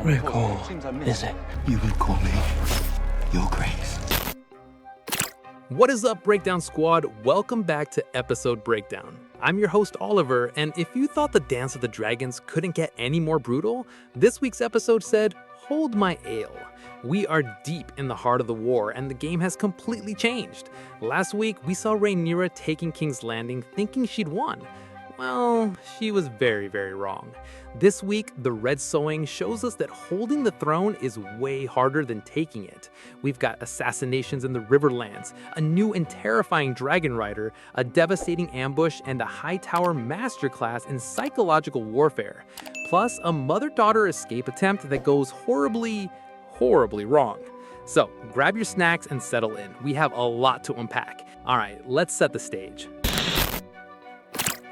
recall, is it? You would call me Your Grace. What is up, Breakdown Squad? Welcome back to Episode Breakdown. I'm your host, Oliver, and if you thought the Dance of the Dragons couldn't get any more brutal, this week's episode said, hold my ale. We are deep in the heart of the war, and the game has completely changed. Last week, we saw Rhaenyra taking King's Landing thinking she'd won. Well, she was very, very wrong. This week, the Red Sewing shows us that holding the throne is way harder than taking it. We've got assassinations in the Riverlands, a new and terrifying dragon rider, a devastating ambush, and a Hightower masterclass in psychological warfare. Plus, a mother-daughter escape attempt that goes horribly wrong. So, grab your snacks and settle in. We have a lot to unpack. All right, let's set the stage.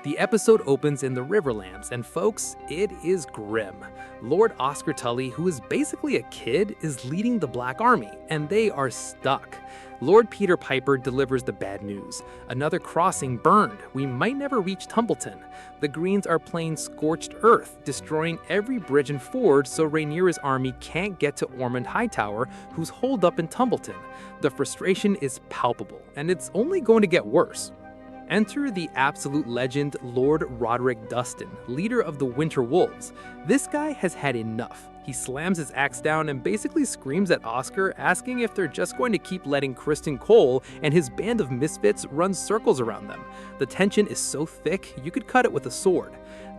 The episode opens in the Riverlands, and folks, it is grim. Lord Oscar Tully, who is basically a kid, is leading the Black Army, and they are stuck. Lord Peter Piper delivers the bad news. Another crossing burned. We might never reach Tumbleton. The Greens are playing scorched earth, destroying every bridge and ford so Rhaenyra's army can't get to Ormond Hightower, who's holed up in Tumbleton. The frustration is palpable, and it's only going to get worse. Enter the absolute legend, Lord Roderick Dustin, leader of the Winter Wolves. This guy has had enough. He slams his axe down and basically screams at Oscar, asking if they're just going to keep letting Criston Cole and his band of misfits run circles around them. The tension is so thick, you could cut it with a sword.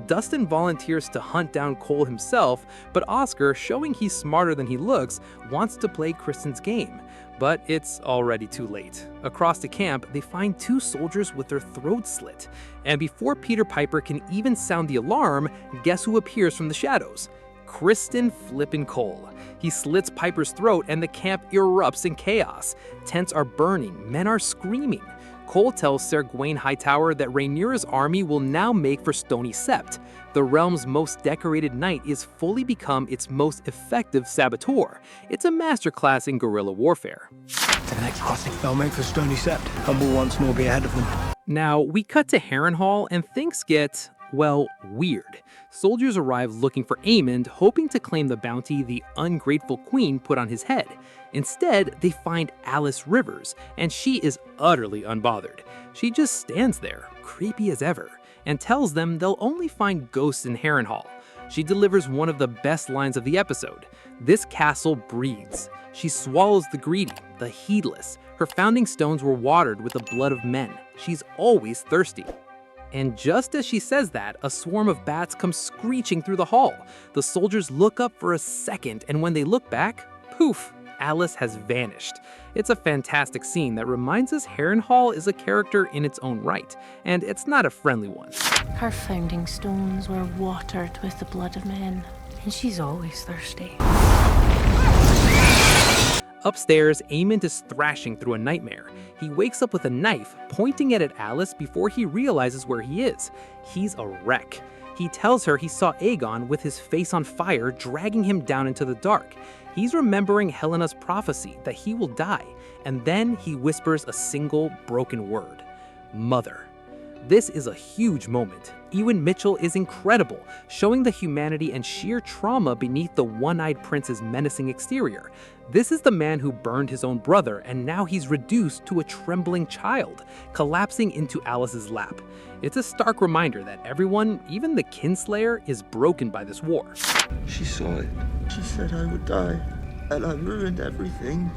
Dustin volunteers to hunt down Cole himself, but Oscar, showing he's smarter than he looks, wants to play Criston's game. But it's already too late. Across the camp, they find two soldiers with their throats slit. And before Peter Piper can even sound the alarm, guess who appears from the shadows? Criston flippin' Cole. He slits Piper's throat and the camp erupts in chaos. Tents are burning, men are screaming. Cole tells Ser Gawain Hightower that Rhaenyra's army will now make for Stony Sept. The realm's most decorated knight is fully become its most effective saboteur. It's a masterclass in guerrilla warfare. To the next crossing, they'll make for Stony Sept. Humble once more be ahead of them. Now, we cut to Harrenhal and things get, well, weird. Soldiers arrive looking for Aemond, hoping to claim the bounty the ungrateful queen put on his head. Instead, they find Alice Rivers, and she is utterly unbothered. She just stands there, creepy as ever, and tells them they'll only find ghosts in Harrenhal. She delivers one of the best lines of the episode. This castle breathes. She swallows the greedy, the heedless. Her founding stones were watered with the blood of men. She's always thirsty. And just as she says that, a swarm of bats comes screeching through the hall. The soldiers look up for a second, and when they look back, poof, Alice has vanished. It's a fantastic scene that reminds us Harrenhal is a character in its own right, and it's not a friendly one. Her founding stones were watered with the blood of men, and she's always thirsty. Upstairs, Aemond is thrashing through a nightmare. He wakes up with a knife, pointing it at Alice before he realizes where he is. He's a wreck. He tells her he saw Aegon with his face on fire, dragging him down into the dark. He's remembering Helena's prophecy that he will die, and then he whispers a single broken word: Mother. This is a huge moment. Ewan Mitchell is incredible, showing the humanity and sheer trauma beneath the one-eyed prince's menacing exterior. This is the man who burned his own brother, and now he's reduced to a trembling child, collapsing into Alice's lap. It's a stark reminder that everyone, even the kinslayer, is broken by this war. She saw it. She said I would die, and I ruined everything.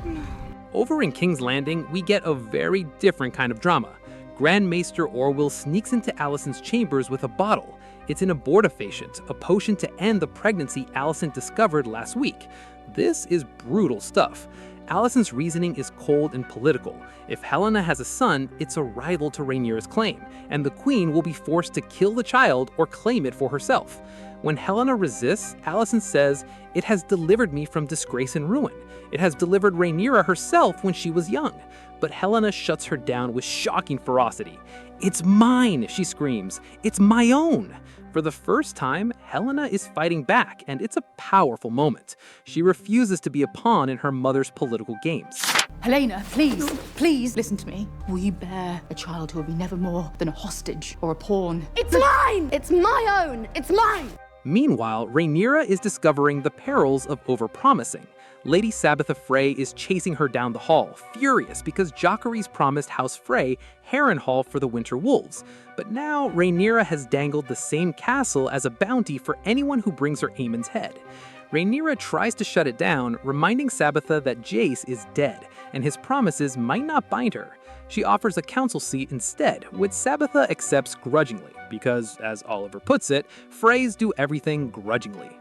Over in King's Landing, we get a very different kind of drama. Grand Maester Orwell sneaks into Alicent's chambers with a bottle. It's an abortifacient, a potion to end the pregnancy Alicent discovered last week. This is brutal stuff. Alicent's reasoning is cold and political. If Helaena has a son, it's a rival to Rhaenyra's claim, and the queen will be forced to kill the child or claim it for herself. When Helaena resists, Alicent says, "It has delivered me from disgrace and ruin. It has delivered Rhaenyra herself when she was young." But Helaena shuts her down with shocking ferocity. "It's mine," she screams. "It's my own." For the first time, Helaena is fighting back, and it's a powerful moment. She refuses to be a pawn in her mother's political games. Helaena, please listen to me. We bear a child who will be never more than a hostage or a pawn. It's mine! It's my own! It's mine! Meanwhile, Rhaenyra is discovering the perils of overpromising. Lady Sabitha Frey is chasing her down the hall, furious because Jocary's promised House Frey Harrenhal for the Winter Wolves. But now, Rhaenyra has dangled the same castle as a bounty for anyone who brings her Aemon's head. Rhaenyra tries to shut it down, reminding Sabitha that Jace is dead, and his promises might not bind her. She offers a council seat instead, which Sabitha accepts grudgingly, because, as Oliver puts it, Freys do everything grudgingly.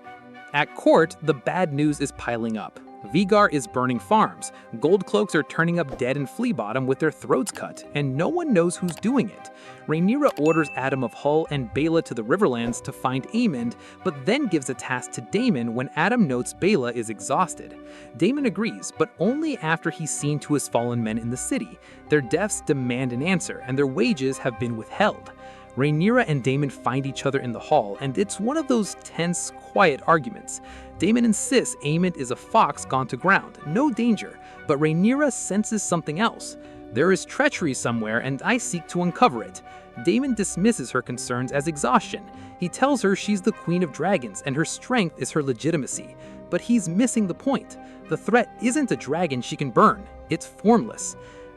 At court, the bad news is piling up. Vhagar is burning farms, Goldcloaks are turning up dead in Flea Bottom with their throats cut, and no one knows who's doing it. Rhaenyra orders Adam of Hull and Baela to the Riverlands to find Aemond, but then gives a task to Daemon when Adam notes Baela is exhausted. Daemon agrees, but only after he's seen to his fallen men in the city. Their deaths demand an answer, and their wages have been withheld. Rhaenyra and Daemon find each other in the hall, and it's one of those tense, quiet arguments. Daemon insists Aemond is a fox gone to ground, no danger, but Rhaenyra senses something else. There is treachery somewhere, and I seek to uncover it. Daemon dismisses her concerns as exhaustion. He tells her she's the Queen of Dragons, and her strength is her legitimacy. But he's missing the point. The threat isn't a dragon she can burn, it's formless.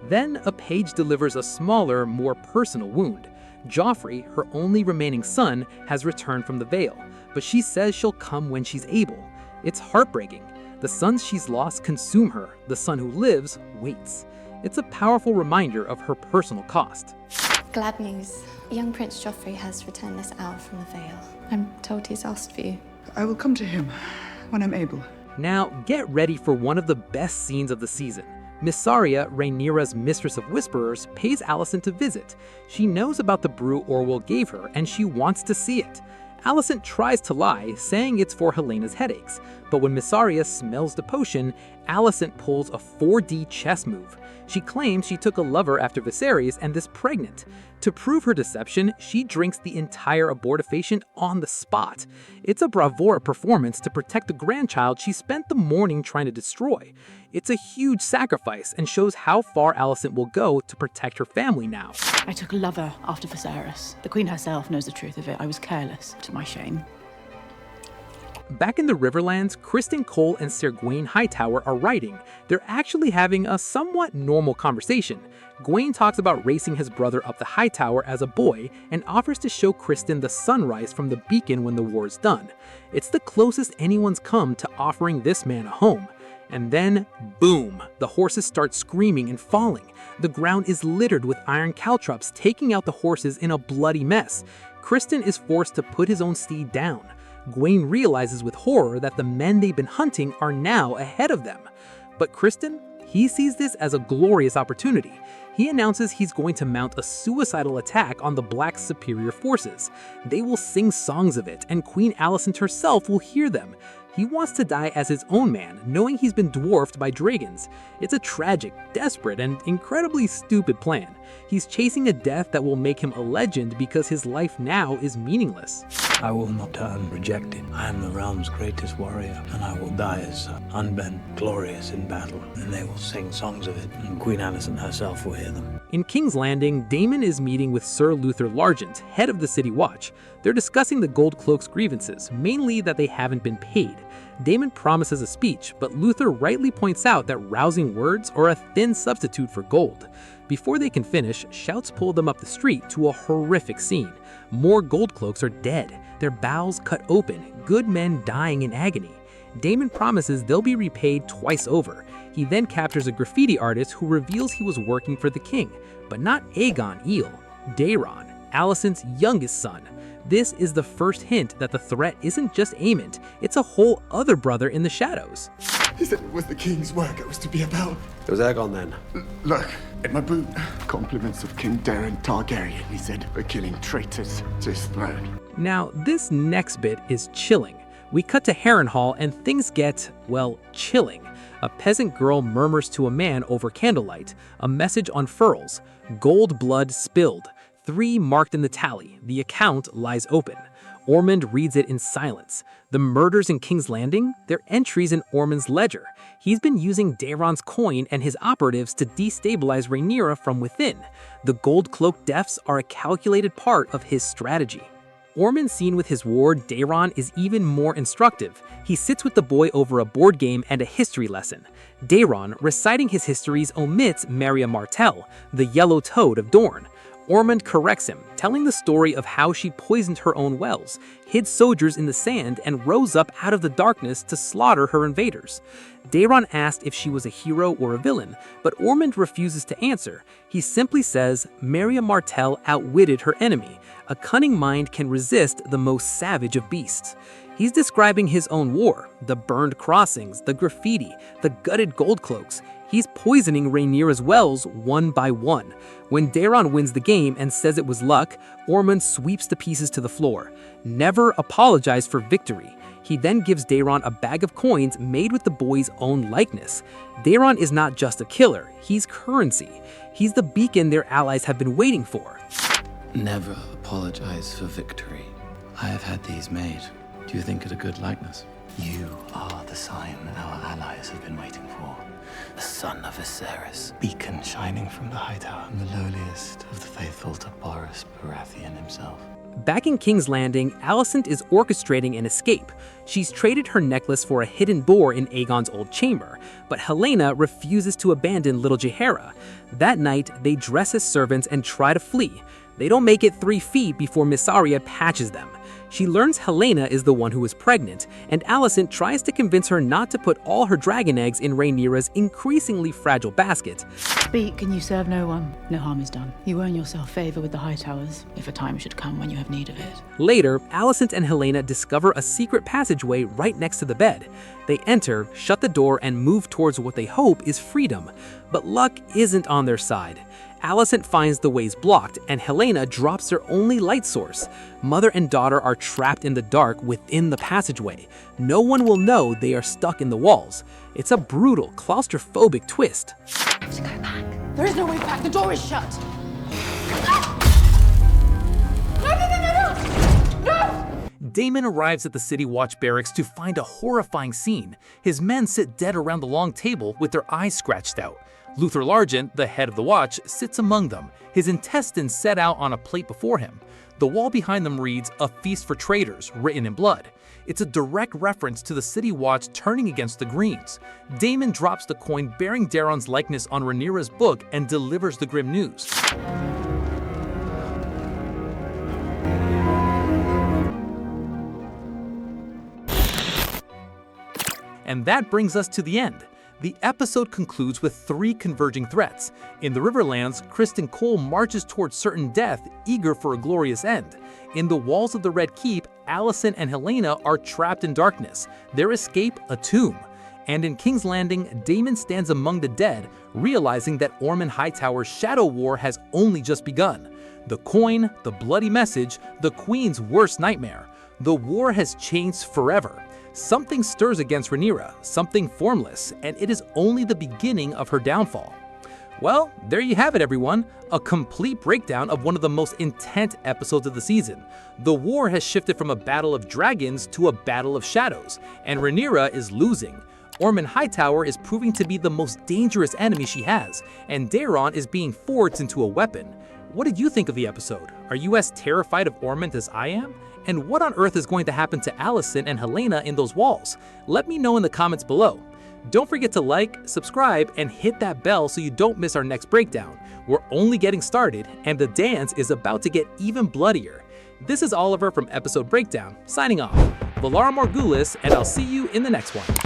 Then a page delivers a smaller, more personal wound. Joffrey, her only remaining son, has returned from the Vale, but she says she'll come when she's able. It's heartbreaking. The sons she's lost consume her, the son who lives waits. It's a powerful reminder of her personal cost. Glad news. Young Prince Joffrey has returned this hour from the Vale. I'm told he's asked for you. I will come to him when I'm able. Now, get ready for one of the best scenes of the season. Missaria, Rhaenyra's mistress of whisperers, pays Alicent to visit. She knows about the brew Orwell gave her, and she wants to see it. Alicent tries to lie, saying it's for Helena's headaches, but when Missaria smells the potion, Alicent pulls a 4D chess move. She claims she took a lover after Viserys and is pregnant. To prove her deception, she drinks the entire abortifacient on the spot. It's a bravura performance to protect the grandchild she spent the morning trying to destroy. It's a huge sacrifice and shows how far Alicent will go to protect her family now. I took a lover after Viserys. The Queen herself knows the truth of it. I was careless, to my shame. Back in the Riverlands, Criston Cole and Ser Gawain Hightower are writing. They're actually having a somewhat normal conversation. Gawain talks about racing his brother up the Hightower as a boy and offers to show Criston the sunrise from the beacon when the war's done. It's the closest anyone's come to offering this man a home. And then, boom, the horses start screaming and falling. The ground is littered with iron caltrops taking out the horses in a bloody mess. Criston is forced to put his own steed down. Gawain realizes with horror that the men they've been hunting are now ahead of them. But Criston, he sees this as a glorious opportunity. He announces he's going to mount a suicidal attack on the Black's superior forces. They will sing songs of it, and Queen Alicent herself will hear them. He wants to die as his own man, knowing he's been dwarfed by dragons. It's a tragic, desperate, and incredibly stupid plan. He's chasing a death that will make him a legend because his life now is meaningless. I will not turn rejected. I am the realm's greatest warrior, and I will die as such, unbent, glorious in battle, and they will sing songs of it, and Queen Alicent herself will hear them. In King's Landing, Daemon is meeting with Sir Luther Largent, head of the City Watch. They're discussing the Goldcloaks' grievances, mainly that they haven't been paid. Daemon promises a speech, but Luther rightly points out that rousing words are a thin substitute for gold. Before they can finish, shouts pull them up the street to a horrific scene. More Goldcloaks are dead, their bowels cut open, good men dying in agony. Daemon promises they'll be repaid twice over. He then captures a graffiti artist who reveals he was working for the king, but not Aegon Eel, Daeron, Alicent's youngest son. This is the first hint that the threat isn't just Aemond, it's a whole other brother in the shadows. He said it was the king's work it was to be about. It was Aegon then. Look, in my boot, compliments of King Daemon Targaryen, he said, for killing traitors to his throne. Now, this next bit is chilling. We cut to Harrenhal and things get, well, chilling. A peasant girl murmurs to a man over candlelight. A message unfurls. Gold blood spilled. 3 marked in the tally. The account lies open. Ormond reads it in silence. The murders in King's Landing? They're entries in Ormond's ledger. He's been using Daeron's coin and his operatives to destabilize Rhaenyra from within. The Gold Cloak deaths are a calculated part of his strategy. Ormond's scene with his ward, Daemon, is even more instructive. He sits with the boy over a board game and a history lesson. Daemon, reciting his histories, omits Maria Martell, the yellow toad of Dorne. Ormond corrects him, telling the story of how she poisoned her own wells, hid soldiers in the sand, and rose up out of the darkness to slaughter her invaders. Daemon asked if she was a hero or a villain, but Ormond refuses to answer. He simply says Maria Martell outwitted her enemy. A cunning mind can resist the most savage of beasts. He's describing his own war, the burned crossings, the graffiti, the gutted gold cloaks. He's poisoning Rhaenyra's wells one by one. When Daemon wins the game and says it was luck, Ormond sweeps the pieces to the floor. Never apologize for victory. He then gives Daemon a bag of coins made with the boy's own likeness. Daemon is not just a killer, he's currency. He's the beacon their allies have been waiting for. Never apologize for victory. I have had these made. Do you think it a good likeness? You are the sign our allies have been waiting for. The son of Viserys, beacon shining from the high tower, and the lowliest of the faithful to Boris Baratheon himself. Back in King's Landing, Alicent is orchestrating an escape. She's traded her necklace for a hidden boar in Aegon's old chamber, but Helaena refuses to abandon little Jaehaera. That night, they dress as servants and try to flee. They don't make it 3 feet before Mysaria patches them. She learns Helaena is the one who is pregnant, and Alicent tries to convince her not to put all her dragon eggs in Rhaenyra's increasingly fragile basket. Speak and you serve no one. No harm is done. You earn yourself favor with the High Towers, if a time should come when you have need of it. Later, Alicent and Helaena discover a secret passageway right next to the bed. They enter, shut the door, and move towards what they hope is freedom. But luck isn't on their side. Alicent finds the ways blocked, and Helaena drops their only light source. Mother and daughter are trapped in the dark within the passageway. No one will know they are stuck in the walls. It's a brutal, claustrophobic twist. Go back. There is no way back. The door is shut. No! Daemon arrives at the City Watch barracks to find a horrifying scene. His men sit dead around the long table with their eyes scratched out. Luther Largent, the head of the watch, sits among them, his intestines set out on a plate before him. The wall behind them reads, "A feast for traitors," written in blood. It's a direct reference to the City Watch turning against the Greens. Daemon drops the coin bearing Daemon's likeness on Rhaenyra's book and delivers the grim news. And that brings us to the end. The episode concludes with 3 converging threats. In the Riverlands, Criston Cole marches towards certain death, eager for a glorious end. In the walls of the Red Keep, Alicent and Helaena are trapped in darkness, their escape a tomb. And in King's Landing, Daemon stands among the dead, realizing that Ormond Hightower's Shadow War has only just begun. The coin, the bloody message, the Queen's worst nightmare. The war has changed forever. Something stirs against Rhaenyra, something formless, and it is only the beginning of her downfall. Well, there you have it, everyone. A complete breakdown of one of the most intense episodes of the season. The war has shifted from a battle of dragons to a battle of shadows, and Rhaenyra is losing. Ormond Hightower is proving to be the most dangerous enemy she has, and Daemon is being forged into a weapon. What did you think of the episode? Are you as terrified of Ormond as I am? And what on earth is going to happen to Alicent and Helaena in those walls? Let me know in the comments below. Don't forget to like, subscribe, and hit that bell so you don't miss our next breakdown. We're only getting started, and the dance is about to get even bloodier. This is Oliver from Episode Breakdown, signing off. Valar Morghulis, and I'll see you in the next one.